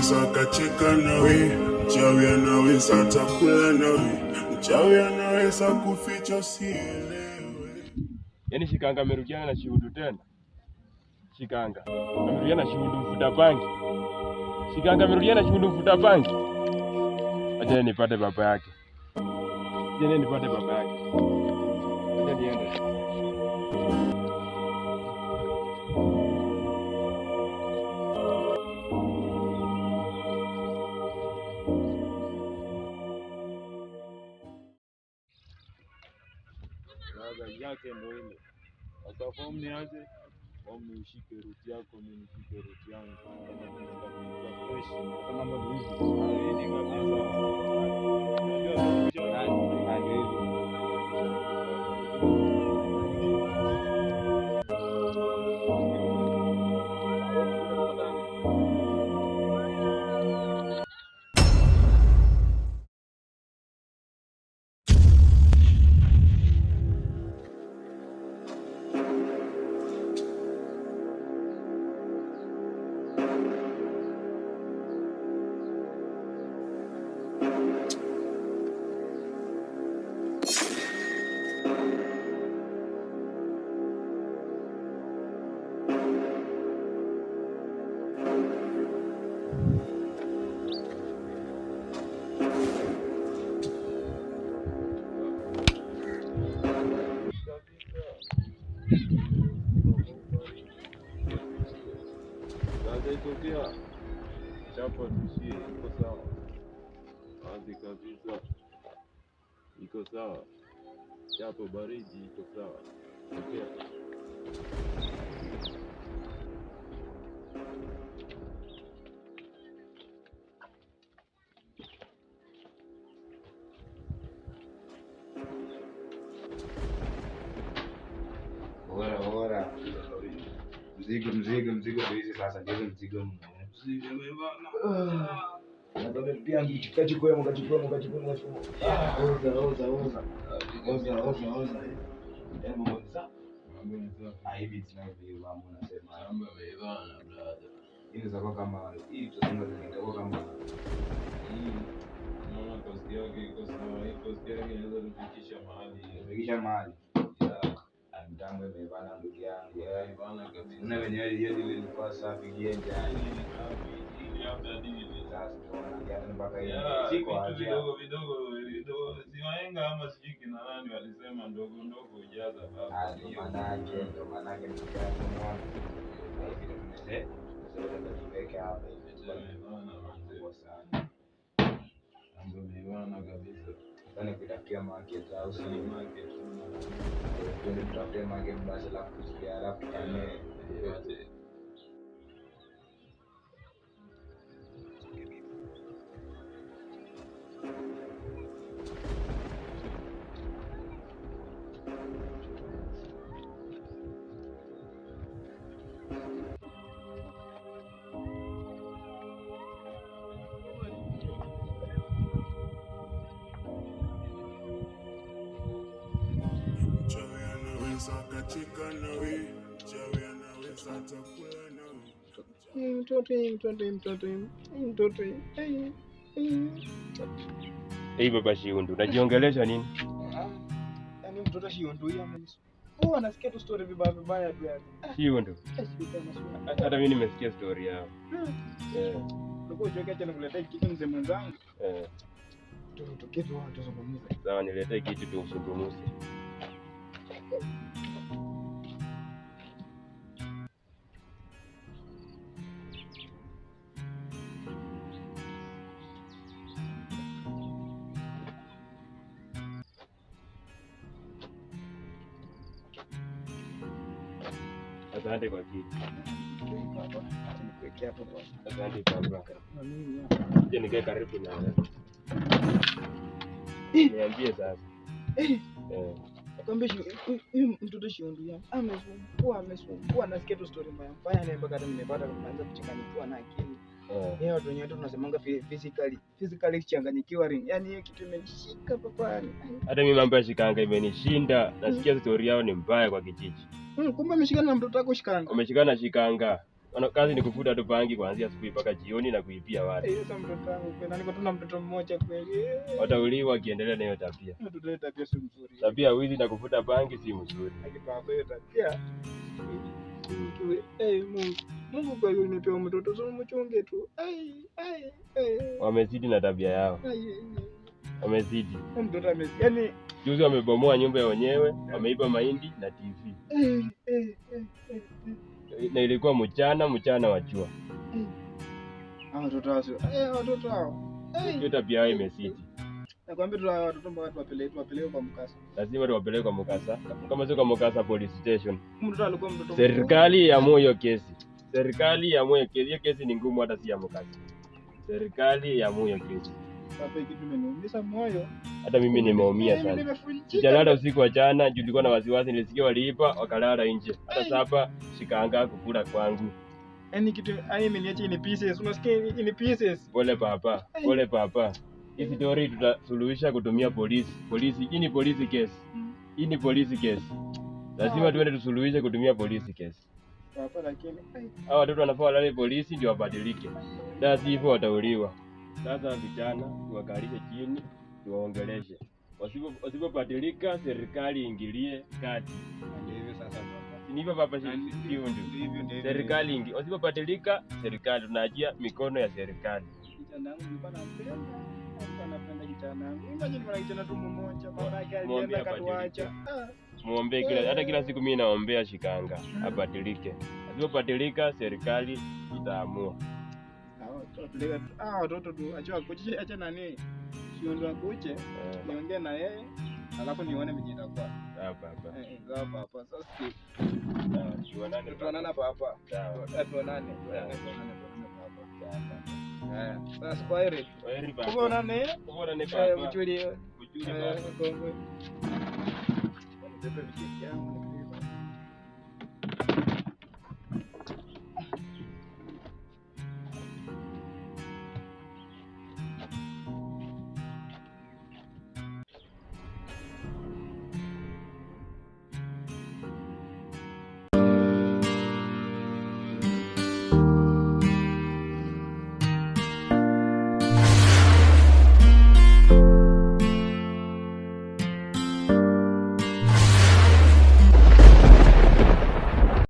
anaweza akacheka nawe, mchawi anaweza atakula nawe, mchawi anaweza kuficha usielewe. Yaani Shikanga amerudiana na Shihundu tena. Shikanga amerudiana na Shihundu mfuta bangi. Shikanga amerudiana na Shihundu mfuta bangi. Acha nipate baba yake. Acha niende. Yake ndio ile. Sasa fomu ni aje? Fomu ushike ruti yako, mimi nishike ruti yangu. Fresh kama mambo hivi. Hii kabisa. Ikotokea chapa tushie, iko sawa. Wazi kabisa, iko sawa. Chapo baridi, iko sawa. Okay. Ora. Mzigo hizi sasa ndio mzigo mno. Ndio pia kachukua. Oza. Ndio mbona hivi tunavyo mambo nasema mambo yameivana brother. Hii zako kama hii tunasema zitakuwa kama hii mwana kosti yake iko sawa, hii kosti yake inaweza kufikisha mahali. Mtango imevana ndugu yangu. Ivana kabisa. Una wenyewe hiyo ilikuwa safi jiende yani. Ili hata dini sasa tunaona mpaka hiyo. Siko aje. Vidogo. Siwaenga ama sijui kina nani walisema ndogo ujaza baba. Ndio manake mtaka unaona. Hivi tumeze. Sasa tuweke hapa hivi. Ivana mambo sana. Mambo imevana kabisa. Sana kutafikia market au si market. Ndio tutafuta market basi la kusikia alafu kane yote. Akacheka nawe, mchawi anaweza atakula nawe. Mtoto. Baba Shihundu, unajiongelesha nini? Yaani mtoto Shihundu huyu anasikia tu story vibaya tu yani. Shihundu. Hata mimi nimesikia story yao. Ndio joke acha nikuletee kitu mzee mwenzangu. Tutokee watu tuzungumze. Sawa, niletee kitu tuzungumze. Asante kwa kitu. Asante baba. Je, nikae karibu na wewe. Niambie sasa. Akambe huyu mtoto Shihundu yangu amesumbua nasikia tu story mbaya. Fanya naye mpaka hata nimepata kuanza kuchanganyikiwa na akili. Yeye watu wenyewe tunasemanga physically kuchanganyikiwa ring. Yaani hiyo kitu imenishika papani. Hata mimi mambo ya Shikanga imenishinda. Nasikia story yao ni mbaya kwa kijiji. Kumbe umeshikana na mtoto wako Shikanga. Umeshikana na Shikanga. kazi ni kufuta tu bangi kuanzia asubuhi mpaka jioni na kuipia watu. Sasa mtoto wangu kwenda niko tuna mtoto mmoja kweli. Watauliwa wakiendelea na hiyo tabia. Mtoto tabia si mzuri. Tabia wizi na kufuta bangi si mzuri. Akipapa hiyo tabia. Mungu kwa hiyo unipewa mtoto sio mchunge tu. Wamezidi na tabia yao. Wamezidi. Mtoto amezidi. Yaani juzi wamebomoa nyumba ya wenyewe, wameiba mahindi na TV. Na ilikuwa mchana wa jua. Watoto hao. Hiyo tabia yao imezidi. Nakwambia tu watoto mpaka tuwapeleke kwa mkasa. Lazima tuwapeleke kwa mkasa. Kama sio kwa mkasa police station. Mtoto alikuwa mtoto. Serikali iamue hiyo kesi. Serikali iamue kesi. Hiyo kesi ni ngumu hata si ya mkasa. Serikali iamue hiyo kesi. Hapa kitu kimeniumiza moyo. Hata mimi nimeumia sana. Sijalala usiku wa jana, nilikuwa na wasiwasi, nilisikia waliiba wakalala nje. Hata sasa shikaanga kukula kwangu. Yaani kitu imeniacha in pieces. Unasikia in pieces. Pole papa. Hii story tutasuluhisha kutumia polisi. Hii ni polisi case. Lazima tuende tusuluhishe kutumia polisi case. Papa lakini hao watoto wanafaa walale polisi ndio wabadilike. Sasa hivyo watauliwa. Sasa vijana tuwakalishe chini, tuwaongeleshe. Wasipobadilika serikali ingilie kati. ndio sasa papa. Ni hivyo papa ndio. Serikali wasipobadilika serikali tunaachia mikono ya serikali. Kijana wangu nilikuwa napenda kijana wangu. Imagine mwana kijana tu mmoja bora alienda katuacha. Muombe hata kila siku mimi naombea Shikanga abadilike. Asipobadilika serikali itaamua. Watoto tu acha nani? Siondoa kuche. Niongee na yeye. Alafu nione mimi nitakuwa. Sawa papa. Sasa tuonane papa. Tuonane papa. Sasa kwaheri. Tuonane papa. Uchuli. Kongo. Bebe vijana.